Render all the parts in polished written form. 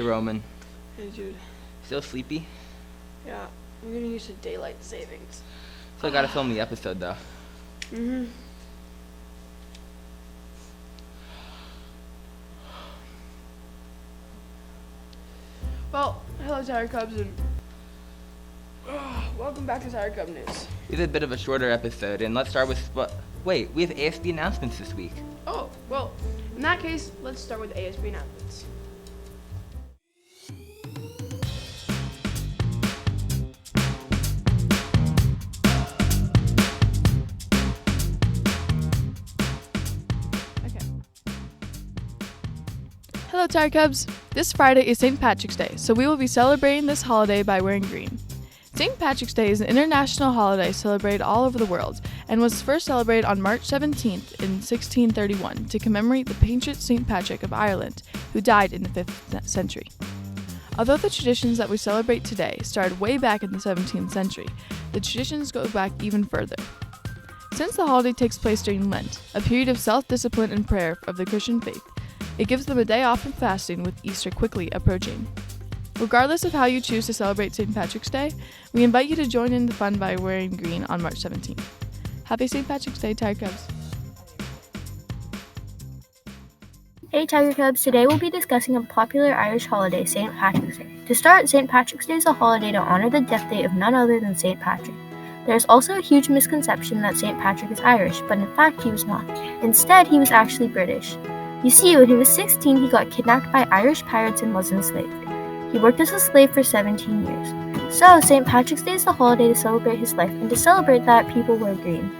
Hey, Roman. Hey, Jude. Still sleepy? Yeah, I'm getting used to daylight savings. Still gotta film the episode, though. Mm-hmm. Well, hello, Tiger Cubs, and welcome back to Tiger Cub News. We have a bit of a shorter episode, and let's start with... Wait, we have ASB announcements this week. Oh, well, in that case, let's start with ASB announcements. Hello, Tiger Cubs! This Friday is St. Patrick's Day, so we will be celebrating this holiday by wearing green. St. Patrick's Day is an international holiday celebrated all over the world and was first celebrated on March 17th in 1631 to commemorate the patron St. Patrick of Ireland, who died in the 5th century. Although the traditions that we celebrate today started way back in the 17th century, the traditions go back even further. Since the holiday takes place during Lent, a period of self-discipline and prayer of the Christian faith, it gives them a day off from fasting with Easter quickly approaching. Regardless of how you choose to celebrate St. Patrick's Day, we invite you to join in the fun by wearing green on March 17th. Happy St. Patrick's Day, Tiger Cubs! Hey Tiger Cubs, today we'll be discussing a popular Irish holiday, St. Patrick's Day. To start, St. Patrick's Day is a holiday to honor the death date of none other than St. Patrick. There is also a huge misconception that St. Patrick is Irish, but in fact he was not. Instead, he was actually British. You see, when he was 16, he got kidnapped by Irish pirates and was enslaved. He worked as a slave for 17 years. So, St. Patrick's Day is the holiday to celebrate his life, and to celebrate that, people wear green.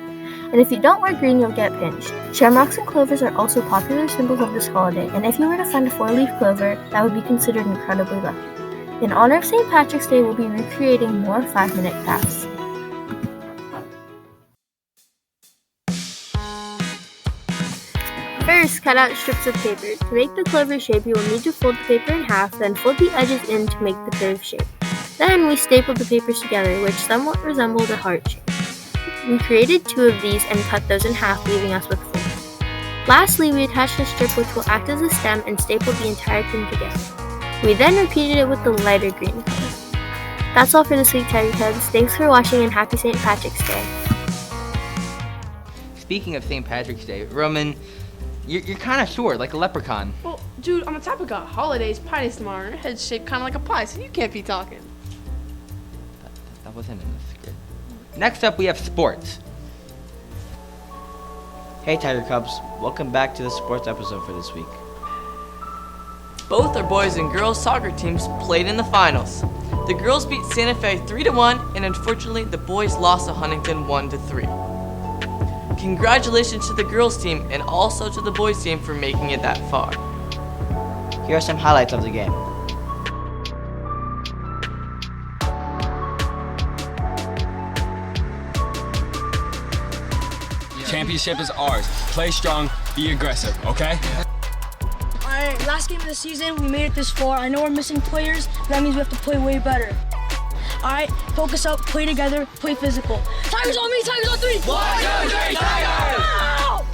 And if you don't wear green, you'll get pinched. Shamrocks and clovers are also popular symbols of this holiday, and if you were to find a 4-leaf clover, that would be considered incredibly lucky. In honor of St. Patrick's Day, we'll be recreating more 5-minute crafts. First, cut out strips of paper. To make the clover shape, you will need to fold the paper in half, then fold the edges in to make the curved shape. Then we stapled the papers together, which somewhat resembled a heart shape. We created 2 of these and cut those in half, leaving us with 4. Lastly, we attached a strip which will act as a stem and stapled the entire thing together. We then repeated it with the lighter green color. That's all for this week, Tiger Cubs. Thanks for watching and happy St. Patrick's Day. Speaking of St. Patrick's Day, Roman, you're kind of short, like a leprechaun. Well, dude, on the topic of holidays, pie days tomorrow, your head's shaped kind of like a pie, so you can't be talking. That wasn't in the script. Next up, we have sports. Hey Tiger Cubs, welcome back to the sports episode for this week. Both our boys and girls soccer teams played in the finals. The girls beat Santa Fe 3-1, and unfortunately the boys lost to Huntington 1-3. Congratulations to the girls team and also to the boys team for making it that far. Here are some highlights of the game. Championship is ours. Play strong, be aggressive, okay? Alright, last game of the season, we made it this far. I know we're missing players, but that means we have to play way better. Alright, focus up, play together, play physical. Tigers on me, Tigers on 3! 1, 2, 3, Tigers! Ow!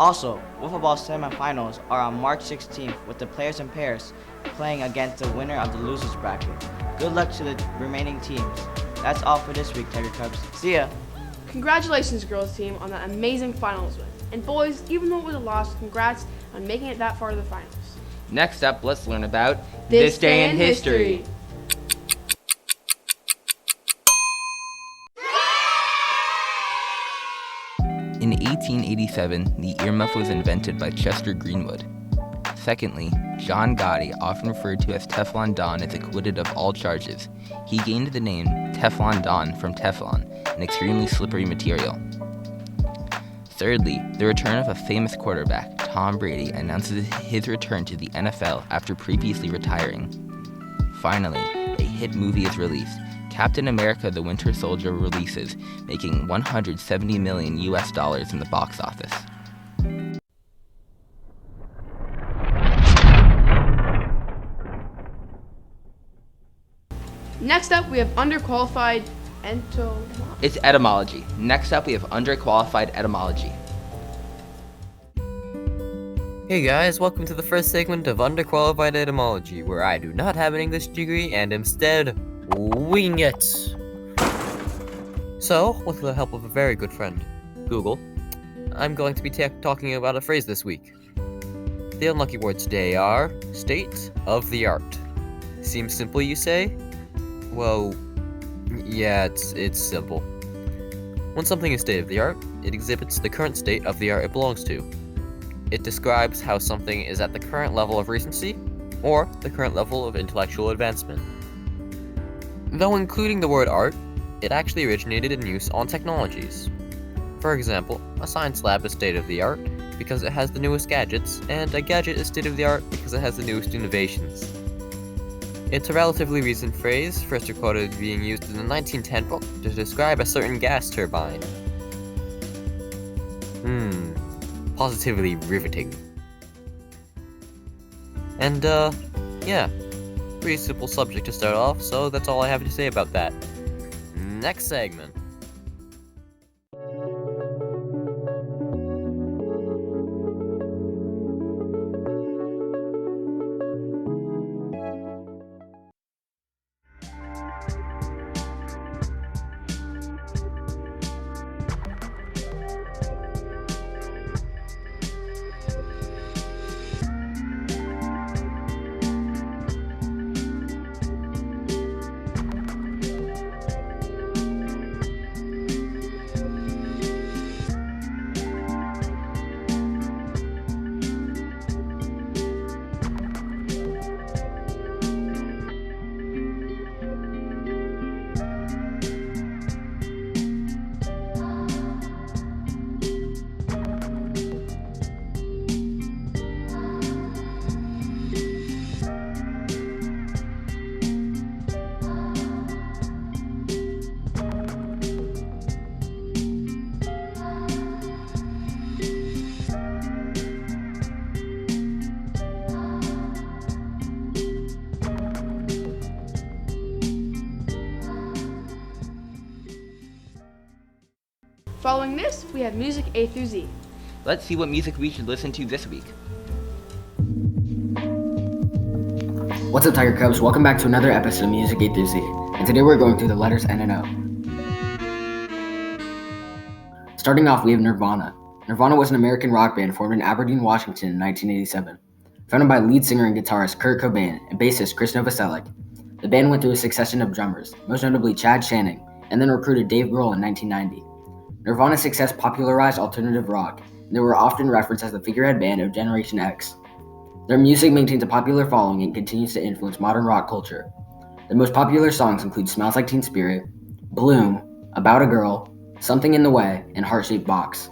Also, wiffle ball semifinals are on March 16th with the players in pairs playing against the winner of the losers bracket. Good luck to the remaining teams. That's all for this week, Tiger Cubs. See ya! Congratulations, girls team, on that amazing finals win. And boys, even though it was a loss, congrats on making it that far to the finals. Next up, let's learn about this day in history. In 1887, the earmuff was invented by Chester Greenwood. Secondly, John Gotti, often referred to as Teflon Don, is acquitted of all charges. He gained the name Teflon Don from Teflon, an extremely slippery material. Thirdly, the return of a famous quarterback, Tom Brady, announces his return to the NFL after previously retiring. Finally, a hit movie is released. Captain America: The Winter Soldier releases, making $170 million in the box office. Next up, we have underqualified entomology. It's etymology. Next up, we have underqualified etymology. Hey guys, welcome to the first segment of Underqualified Etymology, where I do not have an English degree and instead wing it. So, with the help of a very good friend, Google, I'm going to be talking about a phrase this week. The unlucky words today are state of the art. Seems simple, you say? Well, yeah, it's simple. When something is state of the art, it exhibits the current state of the art it belongs to. It describes how something is at the current level of recency, or the current level of intellectual advancement. Though including the word art, it actually originated in use on technologies. For example, a science lab is state of the art because it has the newest gadgets, and a gadget is state of the art because it has the newest innovations. It's a relatively recent phrase, first recorded being used in the 1910 book to describe a certain gas turbine. Positively riveting. And, yeah, pretty simple subject to start off, so that's all I have to say about that. Next segment. Following this, we have music A through Z. Let's see what music we should listen to this week. What's up, Tiger Cubs? Welcome back to another episode of Music A through Z. And today we're going through the letters N and O. Starting off, we have Nirvana. Nirvana was an American rock band formed in Aberdeen, Washington in 1987. Founded by lead singer and guitarist Kurt Cobain and bassist Chris Novoselic. The band went through a succession of drummers, most notably Chad Channing, and then recruited Dave Grohl in 1990. Nirvana's success popularized alternative rock, and they were often referenced as the figurehead band of Generation X. Their music maintains a popular following and continues to influence modern rock culture. Their most popular songs include Smells Like Teen Spirit, Bloom, About a Girl, Something in the Way, and Heart-Shaped Box.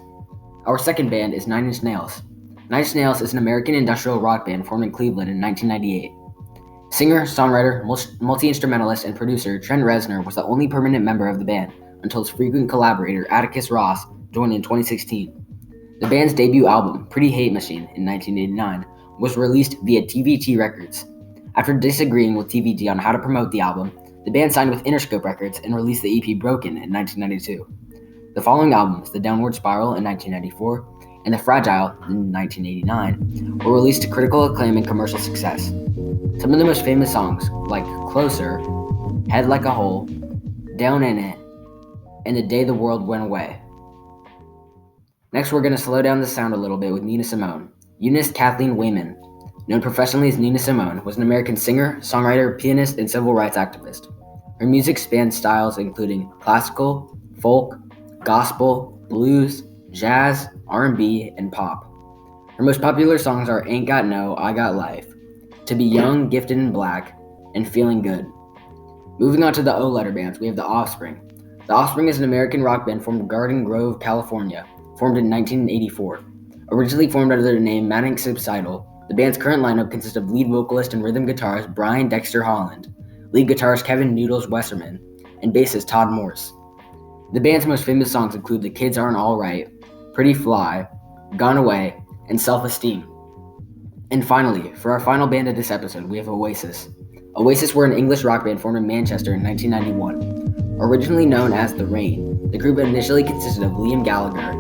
Our second band is Nine Inch Nails. Nine Inch Nails is an American industrial rock band formed in Cleveland in 1998. Singer, songwriter, multi-instrumentalist, and producer Trent Reznor was the only permanent member of the band until his frequent collaborator Atticus Ross joined in 2016. The band's debut album, Pretty Hate Machine, in 1989, was released via TVT Records. After disagreeing with TVT on how to promote the album, the band signed with Interscope Records and released the EP Broken in 1992. The following albums, The Downward Spiral in 1994 and The Fragile in 1989, were released to critical acclaim and commercial success. Some of the most famous songs, like Closer, Head Like a Hole, Down in It, and The Day the World Went Away. Next, we're going to slow down the sound a little bit with Nina Simone. Eunice Kathleen Wayman, known professionally as Nina Simone, was an American singer, songwriter, pianist, and civil rights activist. Her music spans styles including classical, folk, gospel, blues, jazz, R&B, and pop. Her most popular songs are Ain't Got No, I Got Life, To Be Young, Gifted, and Black, and Feeling Good. Moving on to the O-letter bands, we have The Offspring. The Offspring is an American rock band formed in Garden Grove, California. formed in 1984. Originally formed under the name Manic Subsidal, the band's current lineup consists of lead vocalist and rhythm guitarist Brian Dexter Holland, lead guitarist Kevin Noodles Westerman, and bassist Todd Morse. The band's most famous songs include The Kids Aren't Alright, Pretty Fly, Gone Away, and Self-Esteem. And finally, for our final band of this episode, we have Oasis. Oasis were an English rock band formed in Manchester in 1991. Originally known as The Rain, the group initially consisted of Liam Gallagher,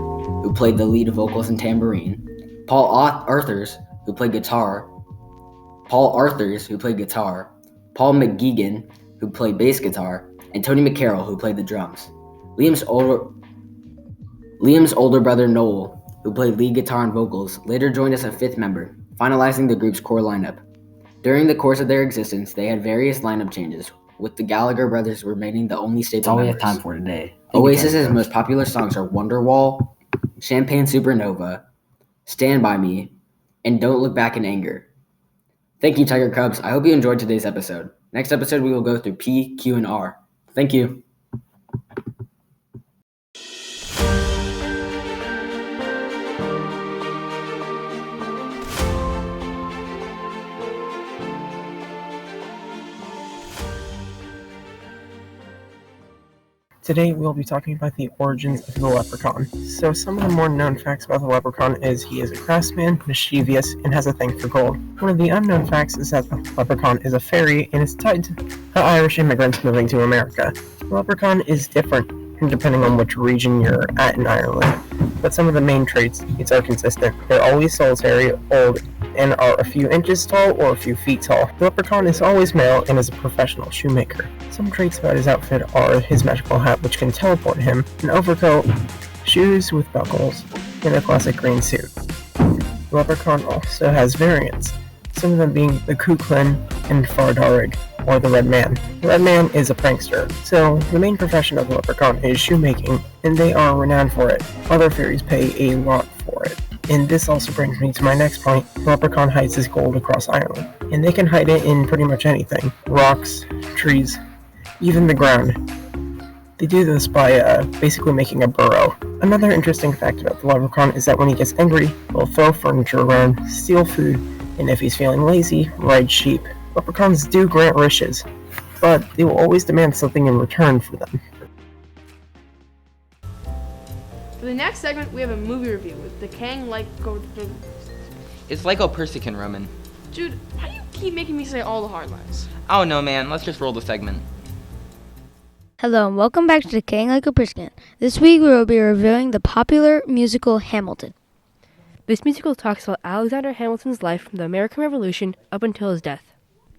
who played the lead vocals and tambourine, Paul Arthurs, who played guitar, Paul McGuigan, who played bass guitar, and Tony McCarroll, who played the drums. Liam's older brother Noel, who played lead guitar and vocals, later joined as a fifth member, finalizing the group's core lineup. During the course of their existence, they had various lineup changes, with the Gallagher brothers remaining the only staple members. That's all we have time for today. Oasis's most popular songs are Wonderwall, Champagne Supernova, Stand By Me, and Don't Look Back in Anger. Thank you, Tiger Cubs. I hope you enjoyed today's episode. Next episode, we will go through P, Q, and R. Thank you. Today we'll be talking about the origins of the leprechaun. So some of the more known facts about the leprechaun is he is a craftsman, mischievous, and has a thing for gold. One of the unknown facts is that the leprechaun is a fairy and is tied to the Irish immigrants moving to America. The leprechaun is different depending on which region you're at in Ireland, but some of the main traits are consistent. They're always solitary, old, and are a few inches tall or a few feet tall. The leprechaun is always male and is a professional shoemaker. Some traits about his outfit are his magical hat, which can teleport him, an overcoat, shoes with buckles, and a classic green suit. The leprechaun also has variants, some of them being the Cuchulainn and Fardarig, or the Red Man. The Red Man is a prankster, so the main profession of the leprechaun is shoemaking, and they are renowned for it. Other fairies pay a lot for it. And this also brings me to my next point. The leprechaun hides his gold across Ireland, and they can hide it in pretty much anything. Rocks, trees, even the ground. They do this by basically making a burrow. Another interesting fact about the leprechaun is that when he gets angry, he'll throw furniture around, steal food, and if he's feeling lazy, ride sheep. Leprechauns do grant wishes, but they will always demand something in return for them. For the next segment, we have a movie review with the Kang It's like a Persican, Roman. Jude, why do you keep making me say all the hard lines? Oh no, man. Let's just roll the segment. Hello and welcome back to the King Like a Persican. This week we will be reviewing the popular musical Hamilton. This musical talks about Alexander Hamilton's life from the American Revolution up until his death.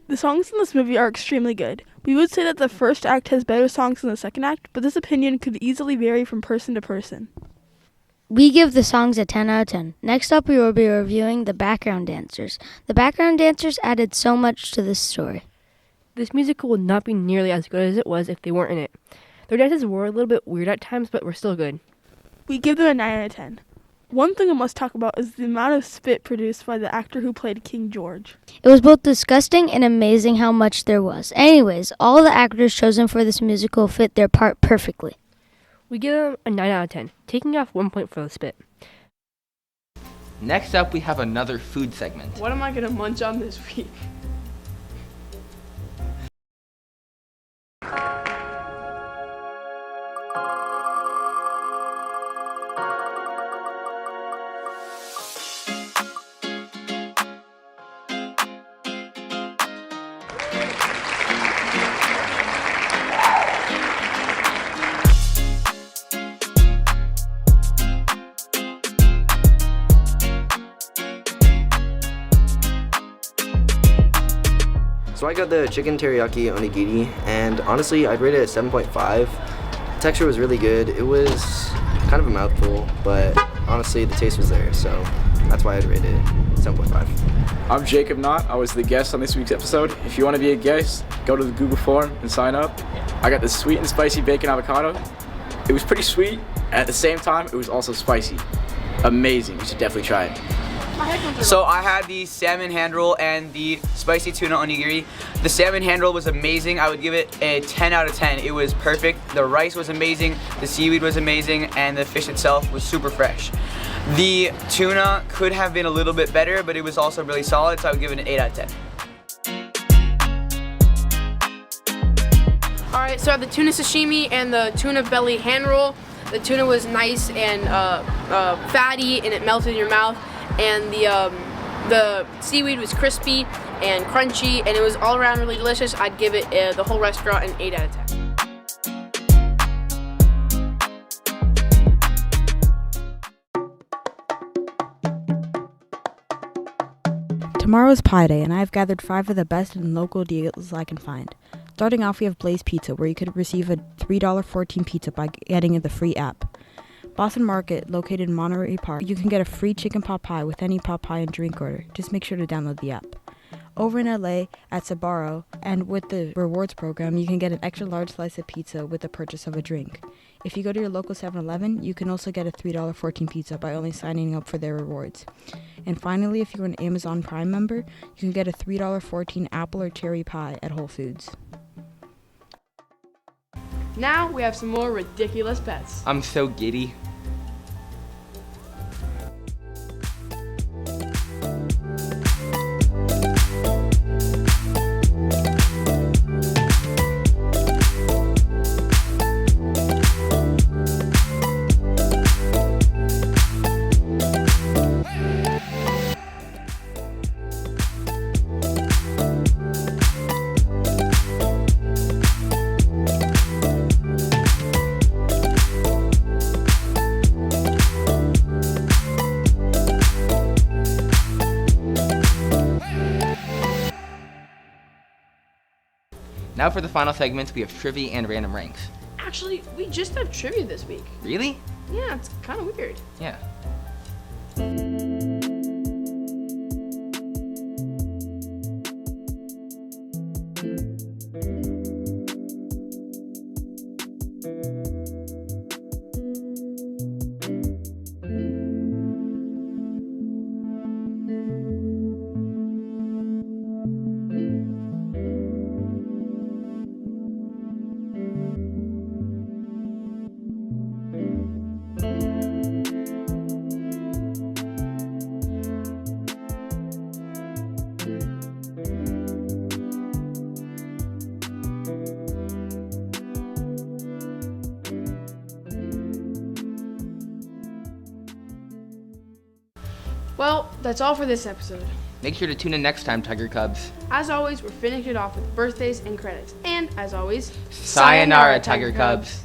The songs in this movie are extremely good. We would say that the first act has better songs than the second act, but this opinion could easily vary from person to person. We give the songs a 10 out of 10. Next up, we will be reviewing the background dancers. The background dancers added so much to this story. This musical would not be nearly as good as it was if they weren't in it. Their dances were a little bit weird at times, but were still good. We give them a 9 out of 10. One thing I must talk about is the amount of spit produced by the actor who played King George. It was both disgusting and amazing how much there was. Anyways, all the actors chosen for this musical fit their part perfectly. We give them a 9 out of 10, taking off 1 point for the spit. Next up, we have another food segment. What am I going to munch on this week? So I got the chicken teriyaki onigiri, and honestly, I'd rate it at 7.5. Texture was really good. It was kind of a mouthful, but honestly, the taste was there, so that's why I'd rate it 7.5. I'm Jacob Knott. I was the guest on this week's episode. If you want to be a guest, go to the Google form and sign up. I got the sweet and spicy bacon avocado. It was pretty sweet, and at the same time, it was also spicy. Amazing. You should definitely try it. So I had the salmon hand roll and the spicy tuna onigiri. The salmon hand roll was amazing. I would give it a 10 out of 10. It was perfect. The rice was amazing, the seaweed was amazing, and the fish itself was super fresh. The tuna could have been a little bit better, but it was also really solid, so I would give it an 8 out of 10. Alright, so I have the tuna sashimi and the tuna belly hand roll. The tuna was nice and fatty, and it melted in your mouth. And the seaweed was crispy and crunchy, and it was all around really delicious. I'd give it the whole restaurant an 8 out of 10. Tomorrow is Pie Day, and I have gathered 5 of the best and local deals I can find. Starting off, we have Blaze Pizza, where you could receive a $3.14 pizza by getting the free app. Boston Market, located in Monterey Park, you can get a free chicken pot pie with any pot pie and drink order. Just make sure to download the app. Over in LA, at Sbarro, and with the rewards program, you can get an extra large slice of pizza with the purchase of a drink. If you go to your local 7-Eleven, you can also get a $3.14 pizza by only signing up for their rewards. And finally, if you're an Amazon Prime member, you can get a $3.14 apple or cherry pie at Whole Foods. Now we have some more ridiculous pets. I'm so giddy. Now for the final segments, we have trivia and random ranks. Actually, we just have trivia this week. Really? Yeah, it's kind of weird. Yeah. Well, that's all for this episode. Make sure to tune in next time, Tiger Cubs. As always, we're finishing it off with birthdays and credits. And, as always, Sayonara, Tiger Cubs.